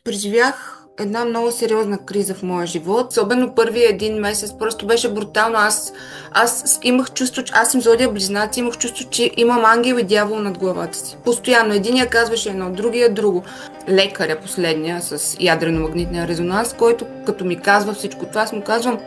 Преживях една много сериозна криза в моя живот. Особено първия един месец просто беше брутално. Аз имах чувство, че аз съм зодия близнаци, имах чувство, че имам ангел и дявол над главата си. Постоянно. Единия казваше едно, другия друго. Лекаря последния с ядрено-магнитния резонанс, който като ми казва всичко това, аз му казвам: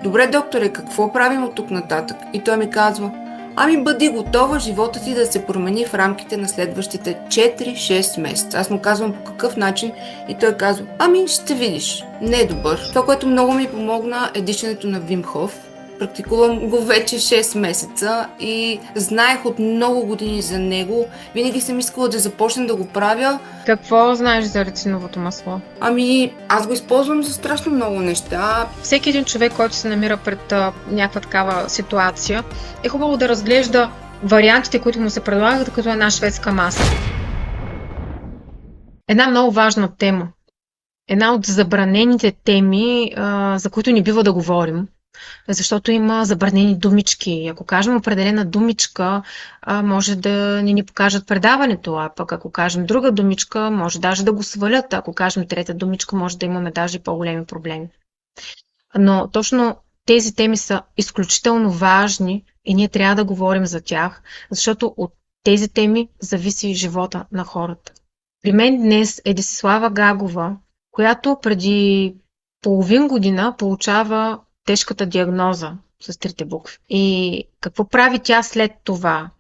добре, докторе, какво правим от тук нататък? И той ми казва: ами бъди готова живота ти да се промени в рамките на следващите 4-6 месеца. Аз му казвам по какъв начин и той казва: ами ще видиш, не е добър. Това, което много ми помогна, е дишането на Вим Хоф. Практикувам го вече 6 месеца и знаех от много години за него. Винаги съм искала да започна да го правя. Какво знаеш за рециновото масло? Ами, аз го използвам за страшно много неща. Всеки един човек, който се намира пред някаква такава ситуация, е хубаво да разглежда вариантите, които му се предлагат, като една шведска маса. Една много важна тема. Една от забранените теми, за които не бива да говорим, защото има забранени думички. Ако кажем определена думичка, може да не ни покажат предаването, а пък ако кажем друга думичка, може даже да го свалят. Ако кажем трета думичка, може да имаме даже по-големи проблеми. Но точно тези теми са изключително важни и ние трябва да говорим за тях, защото от тези теми зависи живота на хората. При мен днес е Десислава Гагова, която преди половин година получава тежката диагноза с трите букви. И какво прави тя след това?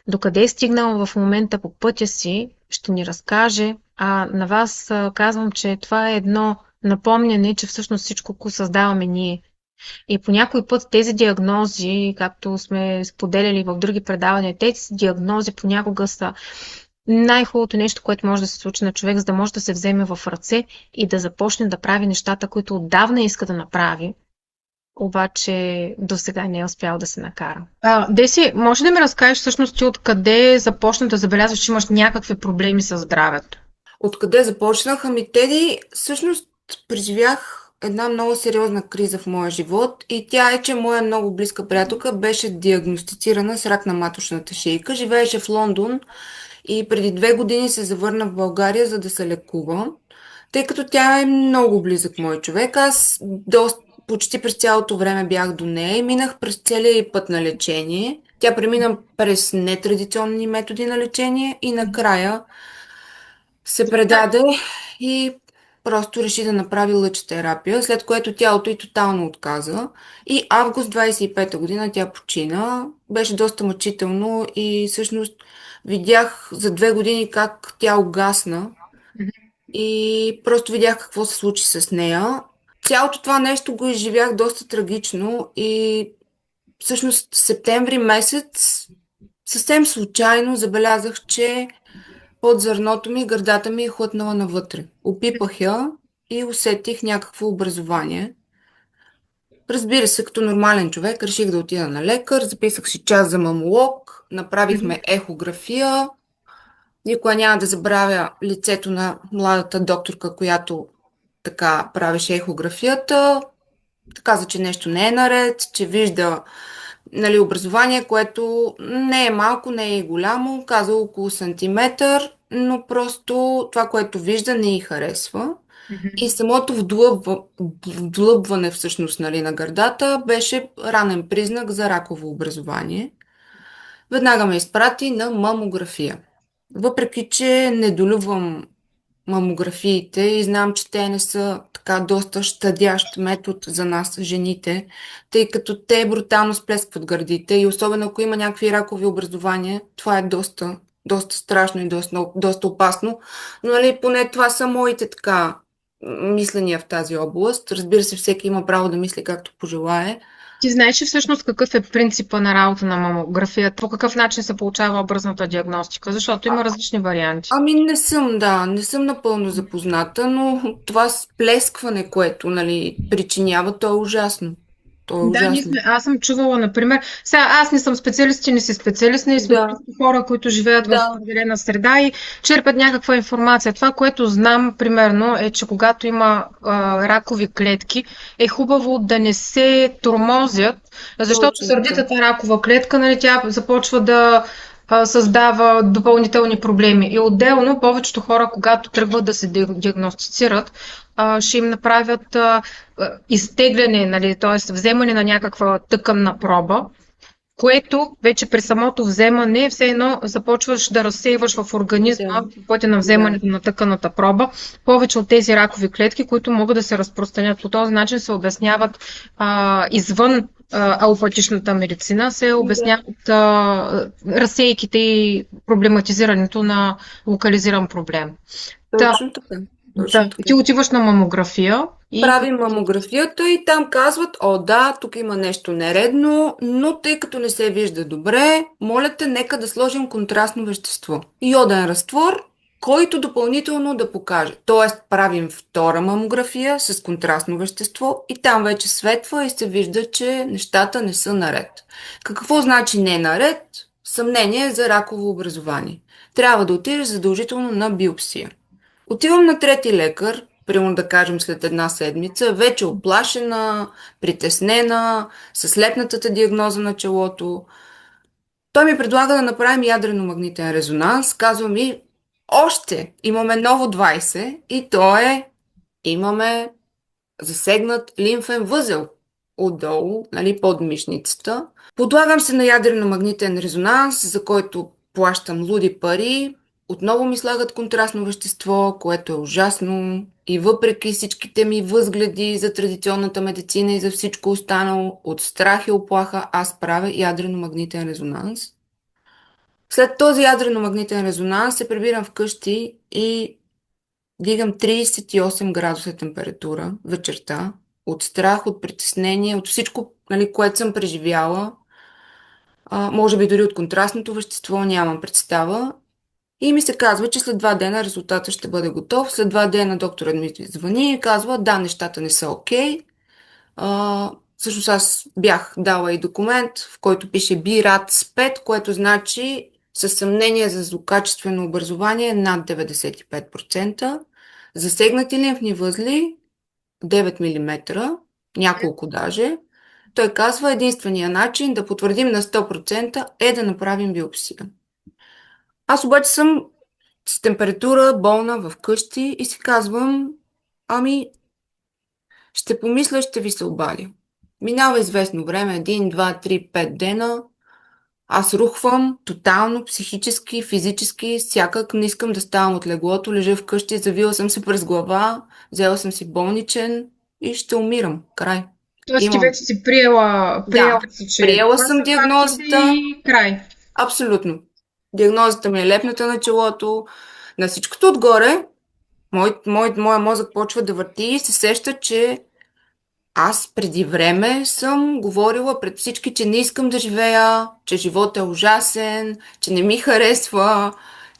Докъде е стигнала в момента по пътя си, ще ни разкаже. А на вас казвам, че това е едно напомняне, че всъщност всичко го създаваме ние. И по някой път тези диагнози, както сме споделяли в други предавания, тези диагнози понякога са най-хубавото нещо, което може да се случи на човек, за да може да се вземе в ръце и да започне да прави нещата, които отдавна иска да направи, обаче до сега не е успял да се накара. Деси, може да ми разкажеш всъщност ти откъде започна да забелязваш, че имаш някакви проблеми с здравето? Откъде започнах? Ами, Теди, всъщност преживях една много сериозна криза в моя живот и тя е, че моя много близка приятелка беше диагностицирана с рак на маточната шийка. Живееше в Лондон и преди 2 години се завърна в България, за да се лекува. Тъй като тя е много близък мой човек, аз почти през цялото време бях до нея и минах през целия й път на лечение. Тя премина през нетрадиционни методи на лечение и накрая се предаде и просто реши да направи лъчетерапия, след което тялото й тотално отказа. И август 25-та година тя почина. Беше доста мъчително и всъщност видях за 2 години как тя угасна и просто видях какво се случи с нея. Цялото това нещо го изживях доста трагично и всъщност септември месец съвсем случайно забелязах, че под зърното ми гърдата ми е хлътнала навътре. Опипах я и усетих някакво образование. Разбира се, като нормален човек, реших да отида на лекар, записах си час за мамолог, направихме ехография. Никога няма да забравя лицето на младата докторка, която така правеше ехографията. Каза, че нещо не е наред, че вижда, нали, образование, което не е малко, не е и голямо, каза около сантиметър, но просто това, което вижда, не й харесва. И самото вдлъбване всъщност, нали, на гърдата беше ранен признак за раково образование. Веднага ме изпрати на мамография. Въпреки че недолюбвам мамографиите и знам, че те не са така доста щадящ метод за нас, жените, тъй като те брутално сплескват гърдите и особено ако има някакви ракови образования, това е доста страшно и доста опасно. Но, нали, поне това са моите така мисления в тази област. Разбира се, всеки има право да мисли както пожелае. Ти знаеш ли всъщност какъв е принципа на работа на мамографията? По какъв начин се получава образната диагностика? Защото има различни варианти. Ами не съм напълно запозната, но това сплескване, което, нали, причинява, то е ужасно. То е Да, ужасно. аз съм чувала, например, сега аз не съм специалист, ти не си специалист, ние сме Да, просто хора, които живеят в да. определена среда и черпят някаква информация. Това, което знам, примерно, е, че когато има ракови клетки, е хубаво да не се тормозят, защото Точно така. сърдитата ракова клетка, нали, тя започва да създава допълнителни проблеми. И отделно, повечето хора, когато тръгват да се диагностицират, ще им направят изтегляне, нали, т.е. вземане на някаква тъканна проба, което вече при самото вземане все едно започваш да разсейваш в организма Да, по пътя на да. вземането на тъканата проба повече от тези ракови клетки, които могат да се разпространят. По този начин се обясняват извън алопатичната медицина, се Да, обясняват разсейките и проблематизирането на локализиран проблем. Да, точно така. да. Точно така. Ти отиваш на мамография и Правим мамографията и там казват, о да, тук има нещо нередно, но тъй като не се вижда добре, моля те, нека да сложим контрастно вещество. Йоден разтвор, който допълнително да покаже. Тоест, правим втора мамография с контрастно вещество и там вече светва и се вижда, че нещата не са наред. Какво значи не наред? Съмнение за раково образование. Трябва да отидеш задължително на биопсия. Отивам на трети лекар, примерно да кажем след една седмица, вече оплашена, притеснена, с лепнатата диагноза на челото. Той ми предлага да направим ядрено-магнитен резонанс. Казва ми, още имаме ново 20 и то е, имаме засегнат лимфен възел отдолу, нали, под мишницата. Подлагам се на ядрено-магнитен резонанс, за който плащам луди пари. Отново ми слагат контрастно вещество, което е ужасно. И въпреки всичките ми възгледи за традиционната медицина и за всичко останало, от страх и оплаха, аз правя ядрено-магнитен резонанс. След този ядрено-магнитен резонанс се прибирам вкъщи и дигам 38 градуса температура вечерта, от страх, от притеснение, от всичко, нали, което съм преживяла. Може би дори от контрастното вещество, нямам представа. И ми се казва, че след 2 дена резултатът ще бъде готов. След 2 дена докторът ми звъни и казва, да, нещата не са окей. Всъщност аз бях дала и документ, в който пише BRAT-5, което значи със съмнение за злокачествено образование над 95%. Засегнати лимфни възли 9 мм, няколко даже. Той казва, единствения начин да потвърдим на 100% е да направим биопсия. Аз обаче съм с температура, болна в къщи и си казвам, ами, ще помисля, ще ви се обадя. Минава известно време, 1, 2, 3, 5 дена. Аз рухвам тотално, психически, физически, сякак не искам да ставам от леглото, лежа вкъщи, завила съм се през глава, взела съм си болничен и ще умирам. Край. т.е. ти Имам. вече си приела Да, си, че приела това съм са фактите диагнозата. и край. Абсолютно. Диагнозата ми е лепната на челото. На всичкото отгоре, моя мозък почва да върти и се сеща, че аз преди време съм говорила пред всички, че не искам да живея, че животът е ужасен, че не ми харесва,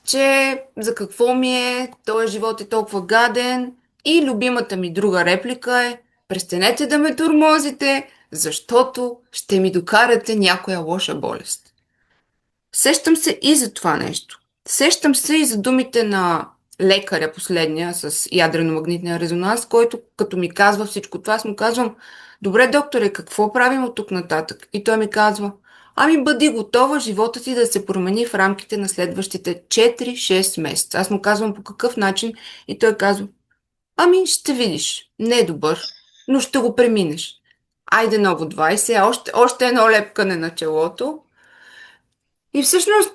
че за какво ми е, този живот е толкова гаден. И любимата ми друга реплика е: престанете да ме тормозите, защото ще ми докарате някоя лоша болест. Сещам се и за това нещо. Сещам се и за думите на лекаря последния с ядрено-магнитния резонанс, който като ми казва всичко това, аз му казвам: добре, докторе, какво правим от тук нататък? И той ми казва: ами бъди готова живота ти да се промени в рамките на следващите 4-6 месеца. Аз му казвам по какъв начин и той казва: ами ще видиш, не е добър, но ще го преминеш. Айде ново 20, още едно лепкане на челото. И всъщност,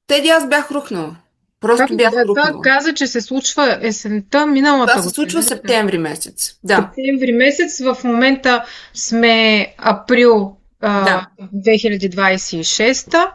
Теди, аз бях рухнала. Просто бях Това рухнала. каза, че се случва есента Това миналата се година. случва септември месец. Да, Септември месец, в момента сме април да. 2026.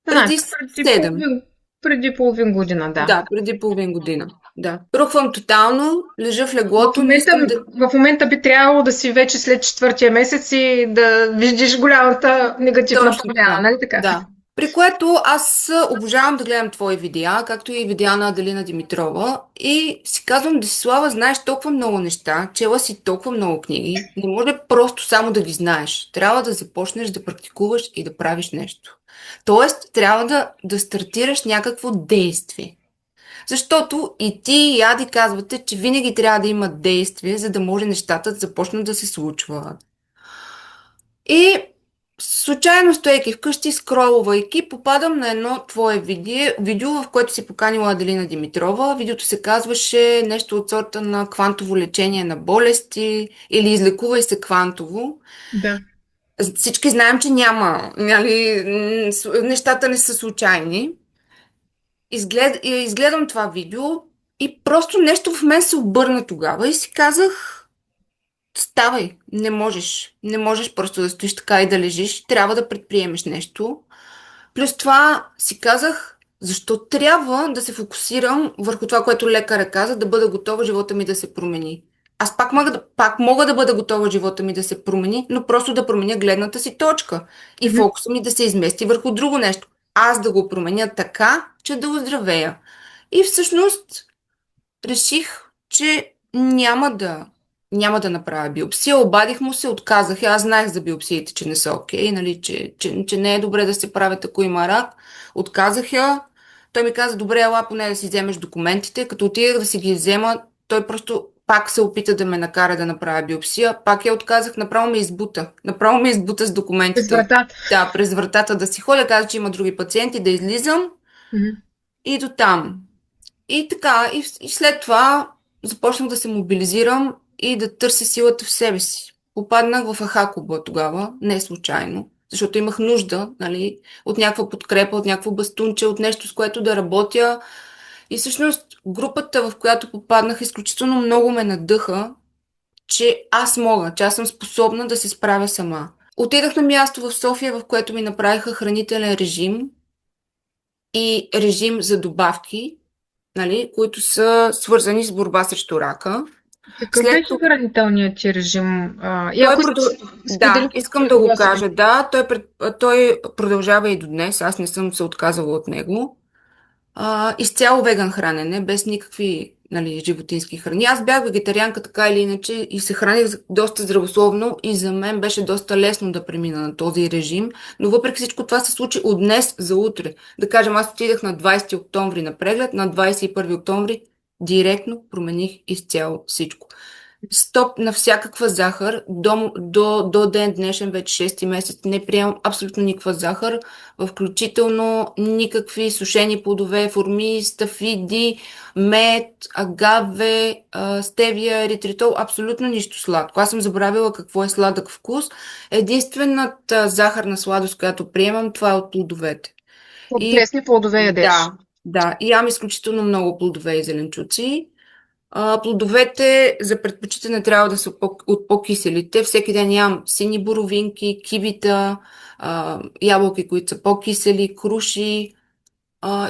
Значи, Преди 7. преди половин година, да. Да, преди половин година. Да. Рухвам тотално, лежа в В леглото, не момента, искам да... в момента би трябвало да си вече след четвъртия месец и да видиш голямата негативна Точно промяна, така. нали така? Да. При което аз обожавам да гледам твои видеа, както и видеа на Аделина Димитрова. И си казвам: Десислава, знаеш толкова много неща, чела си толкова много книги. Не може просто само да ги знаеш. Трябва да започнеш да практикуваш и да правиш нещо. Тоест, трябва да стартираш някакво действие. Защото и ти, и Ади казвате, че винаги трябва да има действие, за да може нещата да започнат да се случват. И случайно стоейки вкъщи, скролвайки, попадам на едно твое видео, в което си поканила Аделина Димитрова. Видеото се казваше нещо от сорта на квантово лечение на болести или излекувай се квантово. Да. Всички знаем, че няма, нали, нещата не са случайни. Изгледам това видео и просто нещо в мен се обърна тогава и си казах, ставай, не можеш. Не можеш просто да стоиш така и да лежиш. Трябва да предприемеш нещо. Плюс това си казах, защо трябва да се фокусирам върху това, което лекаря каза, да бъда готова живота ми да се промени. Аз пак мога да бъда готова живота ми да се промени, но просто да променя гледната си точка и Мгм. фокуса ми да се измести върху друго нещо. Аз да го променя така, че да оздравея. И всъщност реших, че няма да направя биопсия. Обадих му се, отказах. Аз знаех за биопсиите, че не са окей, нали, че не е добре да се правят, ако има рак. Отказах я. Той ми каза, добре, ела поне да си вземеш документите. Като отидах да си ги взема, той просто пак се опита да ме накара да направя биопсия. Пак я отказах, направо ме избута. Направо ме избута с През документите. вратата. Да, през вратата да си ходя, каза, че има други пациенти, да излизам Мгм. и до там. И така, и след това започнах да се мобилизирам и да търся силата в себе си. Попаднах в Ахакоба тогава, не случайно, защото имах нужда, нали, от някаква подкрепа, от някакво бастунче, от нещо, с което да работя. И всъщност групата, в която попаднах, изключително много ме надъха, че аз мога, че аз съм способна да се справя сама. Отидах на място в София, в което ми направиха хранителен режим и режим за добавки, нали, които са свързани с борба срещу рака. Какъв След беше това хранителният ти режим? И той ако искаш, сподели да, какво искам е да го било сега. кажа. Да, той продължава и до днес. Аз не съм се отказала от него. Изцяло веган хранене, без никакви, нали, животински храни. Аз бях вегетарианка така или иначе и се храних доста здравословно и за мен беше доста лесно да премина на този режим, но въпреки всичко това се случи от днес за утре. Да кажем, аз отидах на 20 октомври на преглед, на 21 октомври директно промених изцяло всичко. Стоп на всякаква захар. До ден днешен, вече 6 месец, не приемам абсолютно никаква захар, включително никакви сушени плодове, форми, стафиди, мед, агаве, стевия, еритритол, абсолютно нищо сладко. Аз съм забравила какво е сладък вкус. Единствената захарна сладост, която приемам, това е от плодовете. От И пресни плодове ядеш. да, да, и ям изключително много плодове и зеленчуци. Плодовете за предпочитане трябва да са от по-киселите. Всеки ден ям сини боровинки, кивита, ябълки, които са по-кисели, круши,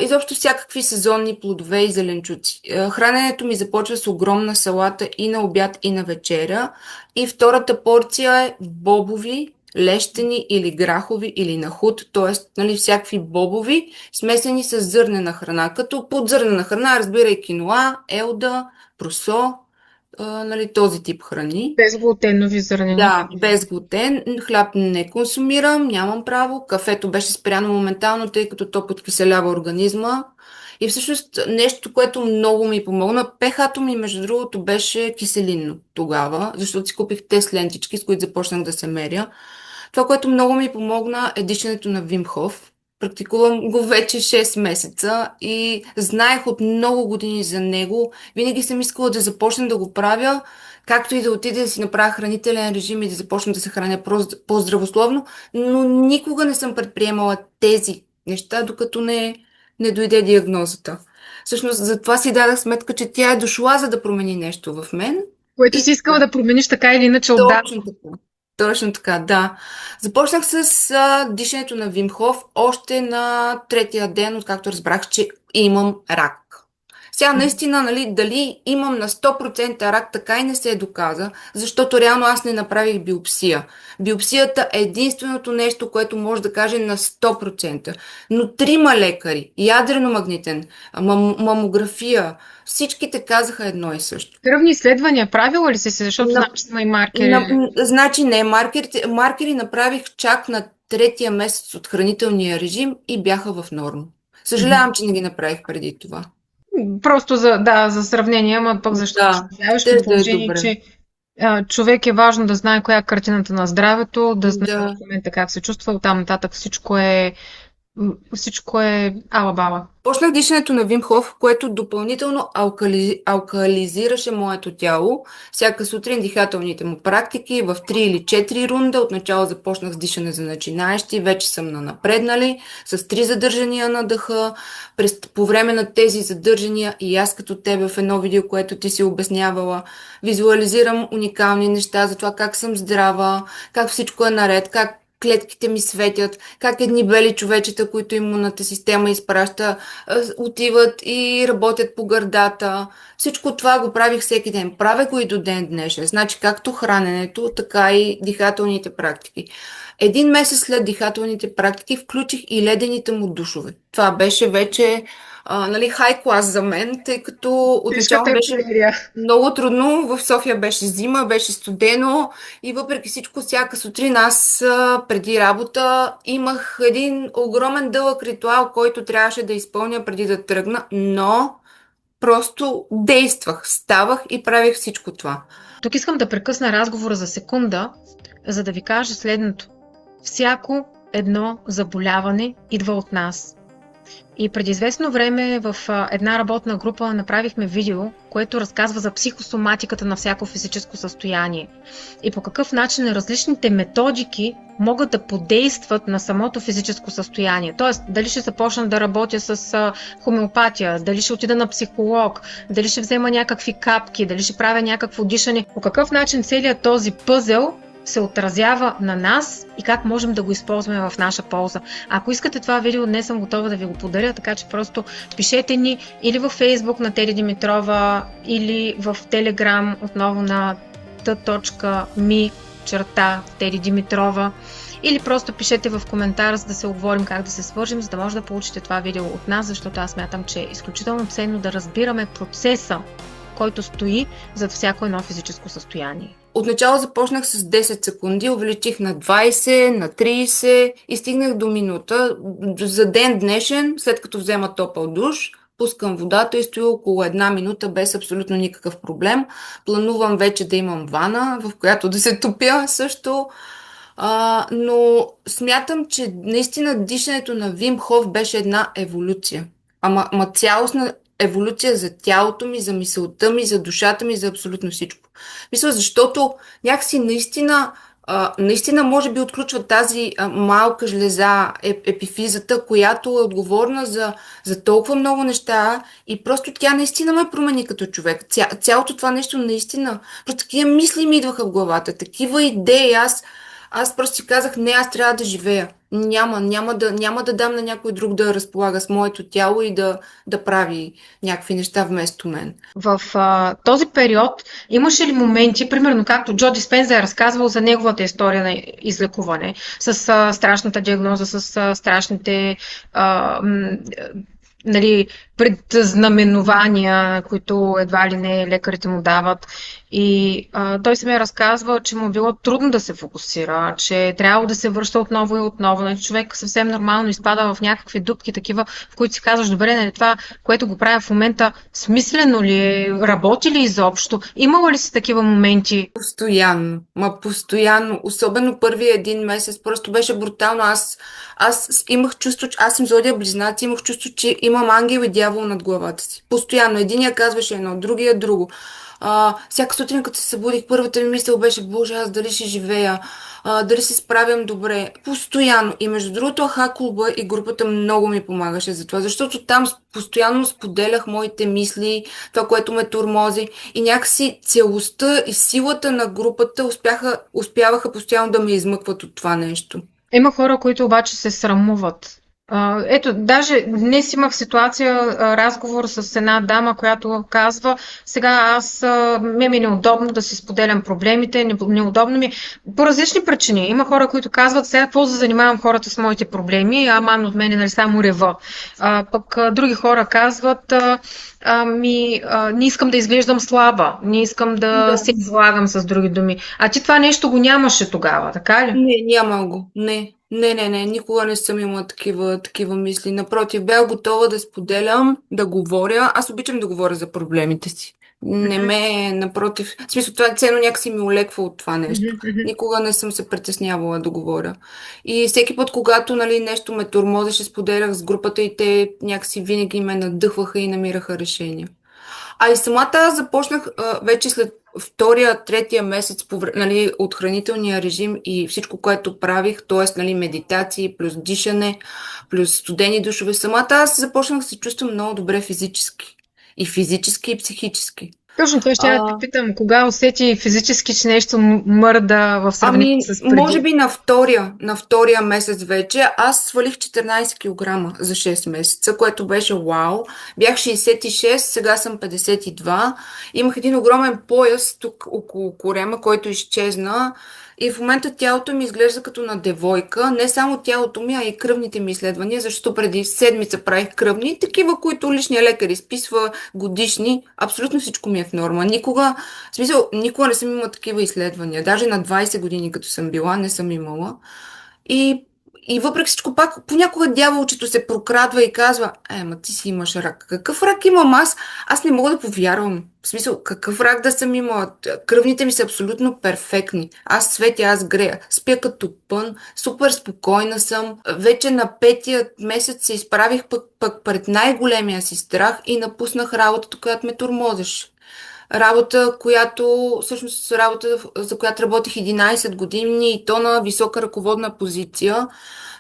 изобщо всякакви сезонни плодове и зеленчуци. Храненето ми започва с огромна салата и на обяд, и на вечеря. И втората порция е бобови, лещени или грахови или нахут, т.е. нали, всякакви бобови, смесени с зърнена храна. Като под зърнена храна разбирай киноа, елда, просо, нали, този тип храни. Безглутенови зърнени. Да, без глутен. Хляб не консумирам, нямам право. Кафето беше спряно моментално, тъй като то подкиселява организма. И всъщност нещо, което много ми помогна, пехато ми, между другото, беше киселинно тогава, защото си купих тест лентички, с които започнах да се меря. Това, което много ми помогна, е дишането на Вим Хоф. Практикувам го вече 6 месеца и знаех от много години за него. Винаги съм искала да започна да го правя, както и да отида да си направя хранителен режим и да започна да се храня по-здравословно, но никога не съм предприемала тези неща, докато не дойде диагнозата. Всъщност, затова си дадах сметка, че тя е дошла, за да промени нещо в мен. Което И си искала да промениш така или иначе отдавна. точно така. Точно така, да. Започнах с дишането на Вимхов още на третия ден, откакто разбрах, че имам рак. Сега наистина, нали, дали имам на 100% рак, така и не се доказа, защото реално аз не направих биопсия. Биопсията е единственото нещо, което може да каже на 100%. Но трима лекари, ядрено-магнитен, мамография, всичките казаха едно и също. Кръвни изследвания правила ли си се, защото знам, че има и маркери. Значи не, маркери направих чак на третия месец от хранителния режим и бяха в норма. Мгм. Съжалявам, че не ги направих преди това. Просто за, да, за сравнение, ама пък защо ще Да, вярваш при ще да е положение, добре. че Човек е важно да знае коя е картината на здравето, да знае в Да. момента как се чувства, оттам нататък всичко е ала-бала. Почнах дишането на Вим Хоф, което допълнително алкализираше моето тяло. Всяка сутрин дихателните му практики в 3 или 4 рунда. Отначало започнах с дишане за начинаещи, вече съм на напреднали, с 3 задържания на дъха. По време на тези задържания и аз като тебе в едно видео, което ти си обяснявала, визуализирам уникални неща за това как съм здрава, как всичко е наред, как клетките ми светят, как едни бели човечета, които имунната система изпраща, отиват и работят по гърдата. Всичко това го правих всеки ден. Правя го и до ден днешен. Значи както храненето, така и дихателните практики. Един месец след дихателните практики включих и ледените му душове. Това беше вече нали, хай клас за мен, тъй като отначало Тежката беше артилерия. много трудно. В София беше зима, беше студено и въпреки всичко, всяка сутрин аз преди работа имах един огромен дълъг ритуал, който трябваше да изпълня преди да тръгна, но просто действах, ставах и правих всичко това. Тук искам да прекъсна разговора за секунда, за да ви кажа следното. Всяко едно заболяване идва от нас. И преди известно време в една работна група направихме видео, което разказва за психосоматиката на всяко физическо състояние и по какъв начин различните методики могат да подействат на самото физическо състояние. Тоест, дали ще започна да работя с хомеопатия, дали ще отида на психолог, дали ще взема някакви капки, дали ще правя някакво дишане. По какъв начин целият този пъзел се отразява на нас и как можем да го използваме в наша полза. Ако искате това видео, днес съм готова да ви го подаря, така че просто пишете ни или във Facebook на Тери Димитрова, или в Telegram отново на t.me/Тери Димитрова, или просто пишете в коментар, за да се оговорим как да се свържим, за да може да получите това видео от нас, защото аз смятам, че е изключително ценно да разбираме процеса, който стои зад всяко едно физическо състояние. Отначало започнах с 10 секунди, увеличих на 20, на 30 и стигнах до минута. За ден днешен, след като взема топъл душ, пускам водата и стоя около една минута без абсолютно никакъв проблем. Планувам вече да имам вана, в която да се топя също. Но смятам, че наистина дишането на Вим Хоф беше една еволюция. Ама цялостна еволюция за тялото ми, за мисълта ми, за душата ми, за абсолютно всичко. Мисля, защото някакси наистина може би отключва тази малка жлеза, епифизата, която е отговорна за толкова много неща и просто тя наистина ме промени като човек. Цялото това нещо наистина, просто такива мисли ми идваха в главата, такива идеи. Аз просто си казах, не, аз трябва да живея. Няма да дам на някой друг да разполага с моето тяло и да прави някакви неща вместо мен. В този период имаше ли моменти, примерно както Джо Диспенза е разказвал за неговата история на излекуване, с страшната диагноза, с страшните нали, предзнаменования, които едва ли не лекарите му дават. И той се ми е разказвал, че му било трудно да се фокусира, че трябва да се връща отново и отново. Нали, човек съвсем нормално изпада в някакви дупки, такива, в които си казваш, добре, нали, това, което го правя в момента, смислено ли е, работи ли изобщо? Имало ли си такива моменти? Постоянно, постоянно, особено първия един месец, просто беше брутално. Аз имах чувство, че аз съм зодия близнаци, имах чувство, че имам ангел и дявол над главата си. Постоянно. Единия казваше едно, другия друго. Всяка сутрин, като се събудих, първата ми мисъл беше, Боже, аз дали ще живея, дали се справям добре. Постоянно. И между другото, Аха клуба и групата много ми помагаше за това, защото там постоянно споделях моите мисли, това, което ме тормози и някакси целостта и силата на групата успяваха постоянно да ме измъкват от това нещо. Има хора, които обаче се срамуват. Ето, даже днес имах ситуация, разговор с една дама, която казва, сега ми е неудобно да си споделям проблемите, неудобно ми по различни причини. Има хора, които казват, сега какво да занимавам хората с моите проблеми, ман от мене нали само рева. Пък други хора казват, не искам да изглеждам слаба, не искам да се излагам с други думи. А ти това нещо го нямаше тогава, така ли? Не, няма го. Не. Никога не съм имала такива мисли. Напротив, бях готова да споделям, да говоря. Аз обичам да говоря за проблемите си. Не ме, напротив. В смисъл, това ценно някакси ми олеква от това нещо. Мгм, мгм. Никога не съм се притеснявала да говоря. И всеки път, когато нали, нещо ме тормозеше, споделях с групата и те някакси винаги ме надъхваха и намираха решения. А и самата аз започнах вече след втория, третия месец нали, от хранителния режим и всичко, което правих, т.е. Нали, медитации, плюс дишане, плюс студени душове. Самата аз започнах да се чувствам много добре физически. И физически, и психически. Точно това ще я да те А, питам. Кога усети физически, че нещо мърда в сравнение Ами, с може преди? би на втория месец вече, аз свалих 14 килограма за 6 месеца, което беше вау. Бях 66, сега съм 52. Имах един огромен пояс тук около корема, който изчезна. И в момента тялото ми изглежда като на девойка. Не само тялото ми, а и кръвните ми изследвания, защото преди седмица правих кръвни, такива, които личният лекар изписва годишни. Абсолютно всичко ми е в норма. Никога в смисъл, никога не съм имала такива изследвания. Даже на 20 години, като съм била, не съм имала. И, и въпреки всичко, пак понякога дяволчето се прокрадва и казва, ма ти си имаш рак. Какъв рак имам аз? Аз не мога да повярвам. В смисъл, какъв рак да съм имала? Кръвните ми са абсолютно перфектни. Аз светя, аз грея. Спя като пън, супер спокойна съм. Вече на петия месец се изправих пък пред най-големия си страх и напуснах работата, която ме тормозеше. Работа, за която работих 11 години и то на висока ръководна позиция,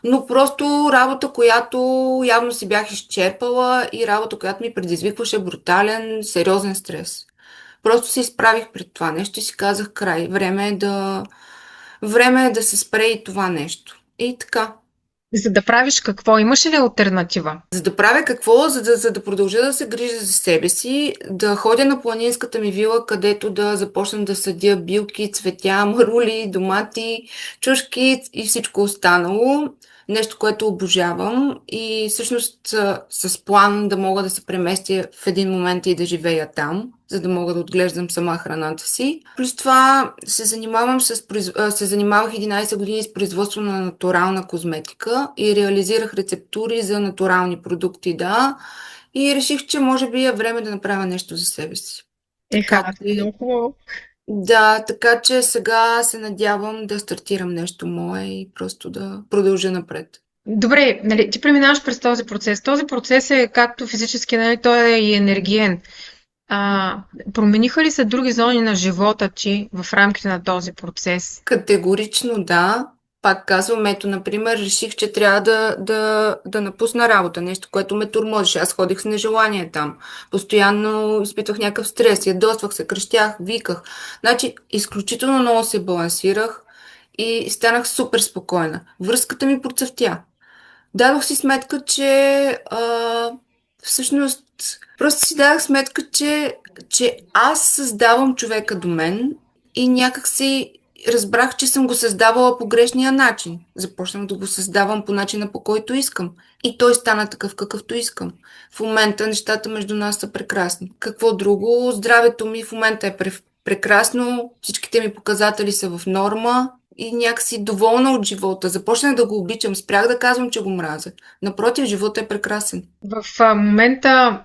но просто работа, която явно си бях изчерпала и работа, която ми предизвикваше брутален, сериозен стрес. Просто се изправих пред това нещо и си казах край. Време е да се спре и това нещо. И така. За да правиш какво? Имаш ли алтернатива? За да правя какво? За да продължа да се грижа за себе си, да ходя на планинската ми вила, където да започна да съдя билки, цветя, марули, домати, чушки и всичко останало. Нещо, което обожавам и всъщност с план да мога да се преместя в един момент и да живея там, за да мога да отглеждам сама храната си. Плюс това се занимавах 11 години с производство на натурална козметика и реализирах рецептури за натурални продукти, да. И реших, че може би е време да направя нещо за себе си. Така че, Много хубаво. да, така че сега се надявам да стартирам нещо мое и просто да продължа напред. Добре, нали, ти преминаваш през този процес. Този процес е както физически, нали, той е и енергиен. А, промениха ли се други зони на живота ти в рамките на този процес? Категорично да. Пак казвам, ето, например, реших, че трябва да напусна работа. Нещо, което ме тормозеше. Аз ходих с нежелание там. Постоянно изпитвах някакъв стрес. Ядосвах се, крещях, виках. Значи, изключително много се балансирах и станах супер спокойна. Връзката ми процъфтя. Дадох си сметка, че всъщност просто си дадох сметка, че аз създавам човека до мен и някак си разбрах, че съм го създавала по грешния начин. Започнах да го създавам по начина, по който искам. И той стана такъв, какъвто искам. В момента нещата между нас са прекрасни. Какво друго? Здравето ми в момента е прекрасно, всичките ми показатели са в норма и някакси доволна от живота. Започнах да го обичам, спрях да казвам, че го мразя. Напротив, живота е прекрасен. В момента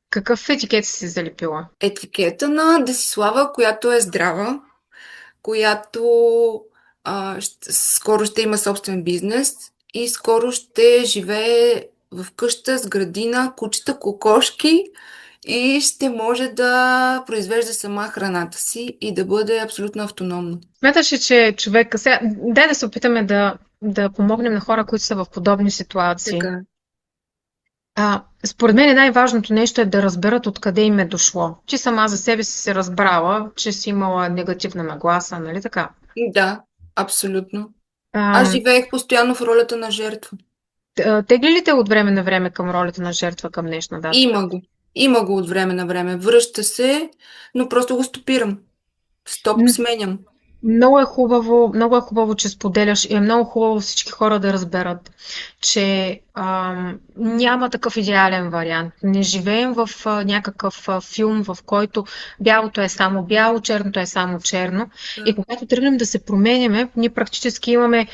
какъв етикет си залепила? Етикета на Десислава, която е здрава, която скоро ще има собствен бизнес и скоро ще живее в къща с градина, кучета, кокошки и ще може да произвежда сама храната си и да бъде абсолютно автономна. Смяташ ли, че човека... Сега, дай да се опитаме да помогнем на хора, които са в подобни ситуации. Така. Според мен най-важното нещо е да разберат откъде им е дошло. Ти сама за себе си се разбрала, че си имала негативна нагласа, нали така? Да, абсолютно. Аз А, живеех постоянно в ролята на жертва. Тегли ли те от време на време към ролята на жертва към днешна дата? Има го. Има го от време на време. Връща се, но просто го стопирам. Стоп, сменям. Много е хубаво, че споделяш и е много хубаво всички хора да разберат, че няма такъв идеален вариант. Не живеем в някакъв филм, в който бялото е само бяло, черното е само черно. И когато тръгнем да се променяме, ние практически имаме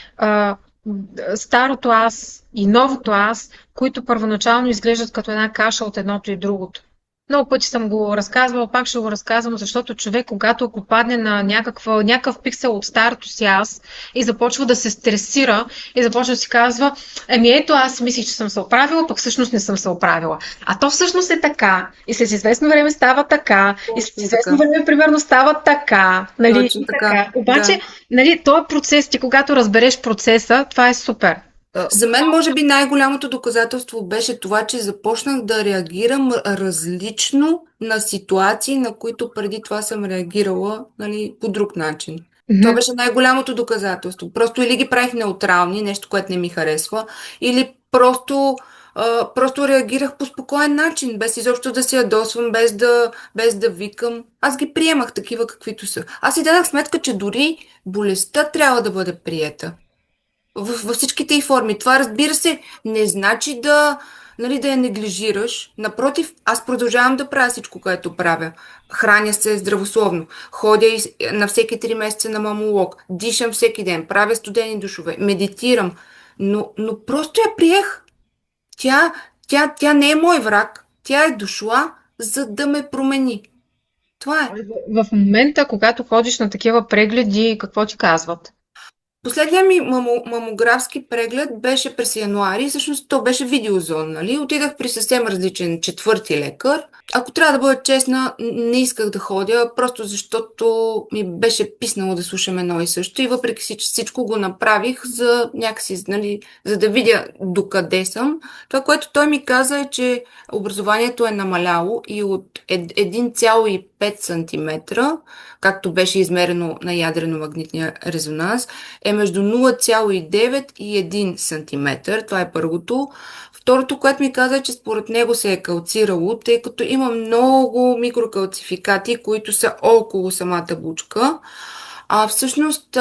старото аз и новото аз, които първоначално изглеждат като една каша от едното и другото. Много пъти съм го разказвала, пак ще го разказвам, защото човек, когато ако падне на някакъв пиксел от старото си аз и започва да се стресира и започва да си казва, еми ето аз мислих, че съм се оправила, пък всъщност не съм се оправила. А то всъщност е така. И след известно време става така. И след Точно известно така. време, примерно, става така. Нали? Точно И така. така. Обаче, Да. нали, този процес, ти когато разбереш процеса, това е супер. За мен, може би, най-голямото доказателство беше това, че започнах да реагирам различно на ситуации, на които преди това съм реагирала, нали, по друг начин. Това Мгм. беше най-голямото доказателство. Просто или ги правих неутрални, нещо, което не ми харесва, или просто реагирах по спокоен начин, без изобщо да се ядосвам, без да викам. Аз ги приемах такива, каквито са. Аз си дадах сметка, че дори болестта трябва да бъде приета във всичките й форми. Това, разбира се, не значи нали, да я неглижираш. Напротив, аз продължавам да правя всичко, което правя. Храня се здравословно. Ходя на всеки 3 месеца на мамолог. Дишам всеки ден. Правя студени душове. Медитирам. Но просто я приех. Тя, тя не е мой враг. Тя е дошла, за да ме промени. Това е. В момента, когато ходиш на такива прегледи, какво ти казват? Последният ми мамографски преглед беше през януари, всъщност то беше видеозон, нали? Отидах при съвсем различен четвърти лекар. Ако трябва да бъда честна, не исках да ходя, просто защото ми беше писнало да слушам едно и също. И въпреки всичко го направих за някакси, нали, за да видя докъде съм. Това, което той ми каза е, че образованието е намаляло и от 1,5 сантиметра, както беше измерено на ядрено-магнитния резонанс, е между 0,9 и 1 сантиметър. Това е първото. Второто, което ми каза, е, че според него се е калцирало, тъй като има много микрокалцификати, които са около самата бучка. Всъщност,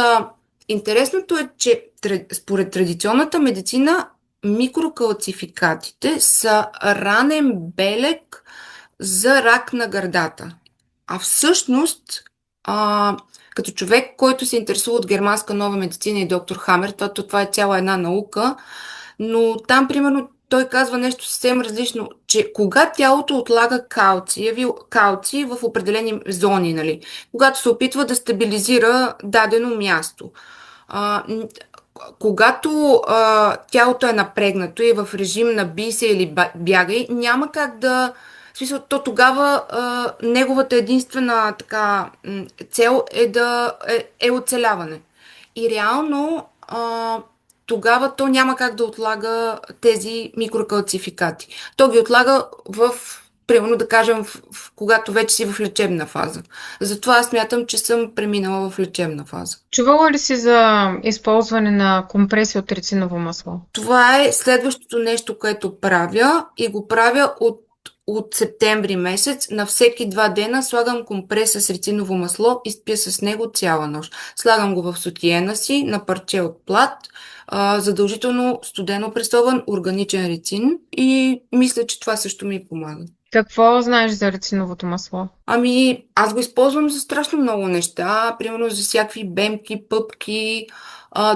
интересното е, че според традиционната медицина, микрокалцификатите са ранен белег за рак на гърдата. А всъщност, а, като човек, който се интересува от германска нова медицина и доктор Хамер, това е цяла една наука, но там, примерно, той казва нещо съвсем различно, че кога тялото отлага калци в определени зони, нали, когато се опитва да стабилизира дадено място. А, н- Когато тялото е напрегнато и е в режим на бий се или бягай, няма как да. В смисъл, то тогава неговата единствена така цел е оцеляване. И реално тогава то няма как да отлага тези микрокалцификати. То ги отлага примерно да кажем, когато вече си в лечебна фаза. Затова аз смятам, че съм преминала в лечебна фаза. Чувала ли си за използване на компреси от рециново масло? Това е следващото нещо, което правя и го правя от септември месец. На всеки 2 дена слагам компрес с рециново масло и спя с него цяла нощ. Слагам го в сутиена си на парче от плат, задължително студено пресован органичен рецин и мисля, че това също ми помага. Какво знаеш за рециновото масло? Аз го използвам за страшно много неща, примерно за всякакви бемки, пъпки.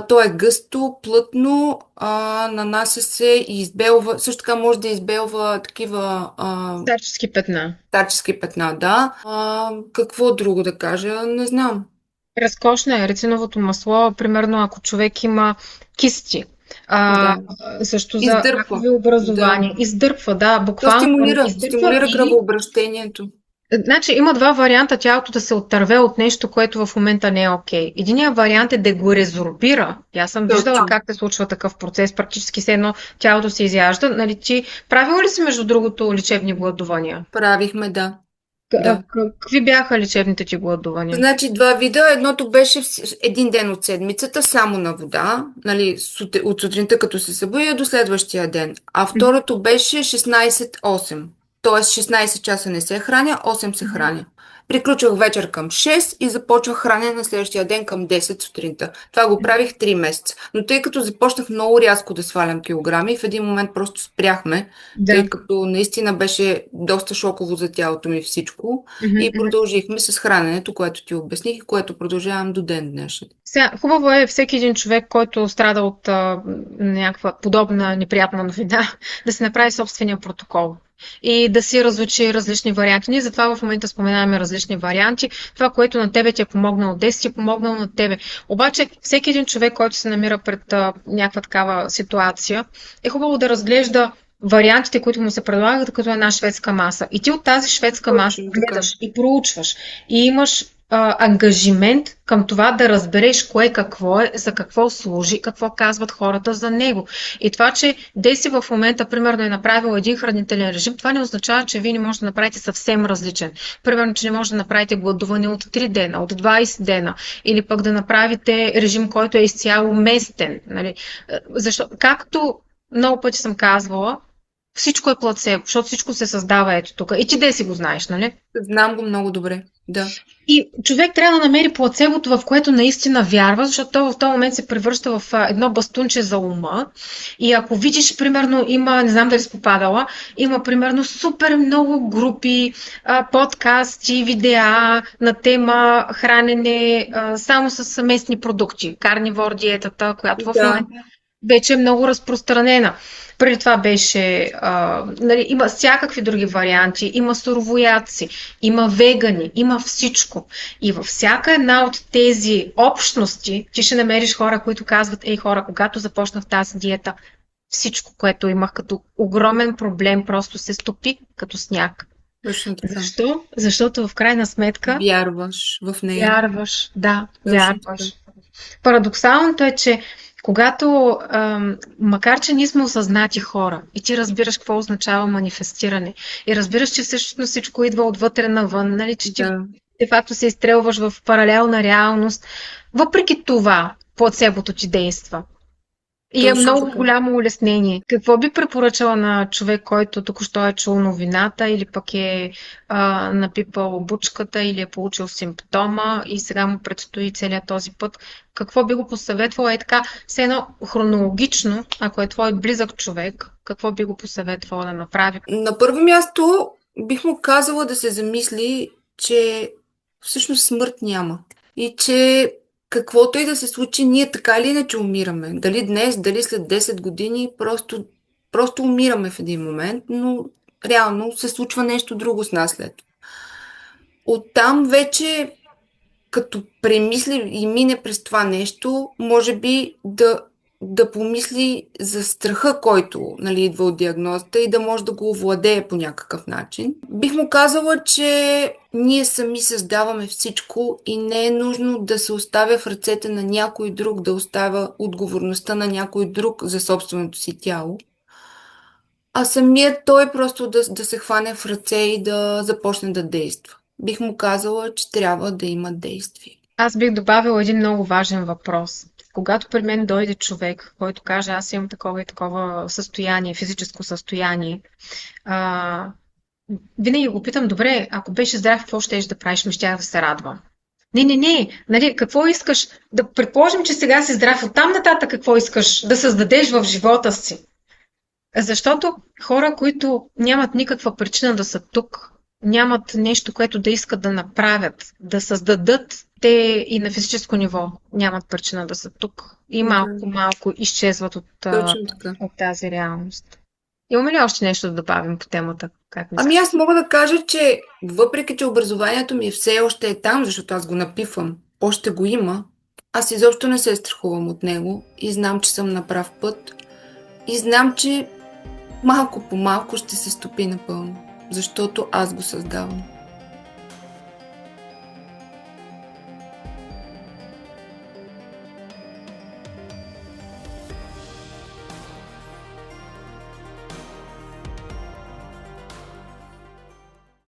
То е гъсто, плътно, нанася се и избелва. Също така може да избелва такива Старчески петна. старчески петна, да. Какво друго да кажа? Не знам. Разкошно е рециновото масло, примерно ако човек има кисти, а, Да. също за Издърпва. ракови Да. образования. Издърпва, да, То буквално издърпва стимулира или кръвообращението. значи има два варианта тялото да се отърве от нещо, което в момента не е окей. Единият вариант е да го резорбира. И аз съм виждала Точно. как се случва такъв процес, практически все едно тялото се изяжда. Нали, ти правила ли си между другото лечебни гладувания? Правихме, да. Да. Какви бяха лечебните ти гладувания? Значи 2 вида. Едното беше един ден от седмицата, само на вода, нали, от сутринта като се събудя до следващия ден. А второто беше 16-8. Тоест 16 часа не се храня, 8 се храня. Приключвах вечер към 6 и започвах хранене на следващия ден към 10 сутринта. Това го правих 3 месеца. Но тъй като започнах много рязко да свалям килограми, в един момент просто спряхме, Да. тъй като наистина беше доста шоково за тялото ми всичко. Мгм, И мгм. продължихме с храненето, което ти обясних и което продължавам до ден днешен. Сега, хубаво е всеки един човек, който страда от някаква подобна неприятна новина, да се направи собствения протокол. и да си разучи различни варианти. Ние затова в момента споменаваме различни варианти. Това, което на тебе ти е помогнало днес, ти е помогнало на тебе. Обаче, всеки един човек, който се намира пред някаква такава ситуация, е хубаво да разглежда вариантите, които му се предлагат, като една шведска маса. И ти от тази шведска маса Точно така. гледаш и проучваш. И имаш ангажимент към това да разбереш кое какво е, за какво служи, какво казват хората за него. И това, че Деси в момента, примерно, е направил един хранителен режим, това не означава, че вие не можете да направите съвсем различен. Примерно, че не може да направите гладуване от 3 дена, от 20 дена, или пък да направите режим, който е изцяло местен. Нали? Защо? Както много пъти съм казвала, всичко е плацебо, защото всичко се създава ето тук. И ти Деси го знаеш, нали? Знам го много добре. Да. И човек трябва да намери плацебото, в което наистина вярва, защото той в този момент се превръща в едно бастунче за ума. И ако видиш, примерно, има, не знам дали си попадала, има, примерно, супер много групи, подкасти, видеа на тема хранене само с местни продукти. Карнивор диетата, която в Да. момента вече е много разпространена. Преди това беше, нали, има всякакви други варианти, има суровоядци, има вегани, има всичко. И във всяка една от тези общности ти ще намериш хора, които казват, ей хора, когато започнах тази диета, всичко, което имах като огромен проблем, просто се стопи като сняг. Точно така. Защо? Защото в крайна сметка Вярваш в нея. вярваш. Да, Точно вярваш. Парадоксалното е, че когато, макар че ние сме осъзнати хора и ти разбираш какво означава манифестиране и разбираш, че всъщност всичко идва отвътре навън, нали, че ти Да. де факто се изстрелваш в паралелна реалност, въпреки това плацебото ти действа. И е Точно много така. голямо улеснение. Какво би препоръчала на човек, който току-що е чул новината или пък е напипал бучката или е получил симптома и сега му предстои целият този път? Какво би го посъветвала? Е така, все едно хронологично, ако е твой близък човек, какво би го посъветвала да направи? На първо място бих му казала да се замисли, че всъщност смърт няма. И че каквото и да се случи, ние така или иначе умираме. Дали днес, дали след 10 години, просто умираме в един момент, но реално се случва нещо друго с нас след това. Оттам вече, като премисли и мине през това нещо, може би да помисли за страха, който, нали, идва от диагнозата и да може да го овладее по някакъв начин. Бих му казала, че ние сами създаваме всичко и не е нужно да се оставя в ръцете на някой друг, да оставя отговорността на някой друг за собственото си тяло. А самият той просто да се хване в ръце и да започне да действа. Бих му казала, че трябва да има действие. Аз бих добавила един много важен въпрос. Когато при мен дойде човек, който каже, аз имам такова и такова състояние, физическо състояние, а, винаги го питам, добре, ако беше здрав, какво щеш да правиш? Ми щях да се радвам. Не, нали, какво искаш? Да предположим, че сега си здрав, оттам нататък какво искаш да създадеш в живота си? Защото хора, които нямат никаква причина да са тук, нямат нещо, което да искат да направят, да създадат, те и на физическо ниво нямат причина да са тук. И малко изчезват Точно така. от тази реалност. Имаме ли още нещо да добавим по темата? Как Ами аз мога да кажа, че въпреки, че образованието ми все още е там, защото аз го напивам, още го има, аз изобщо не се страхувам от него и знам, че съм на прав път и знам, че малко по малко ще се стопи напълно, защото аз го създавам.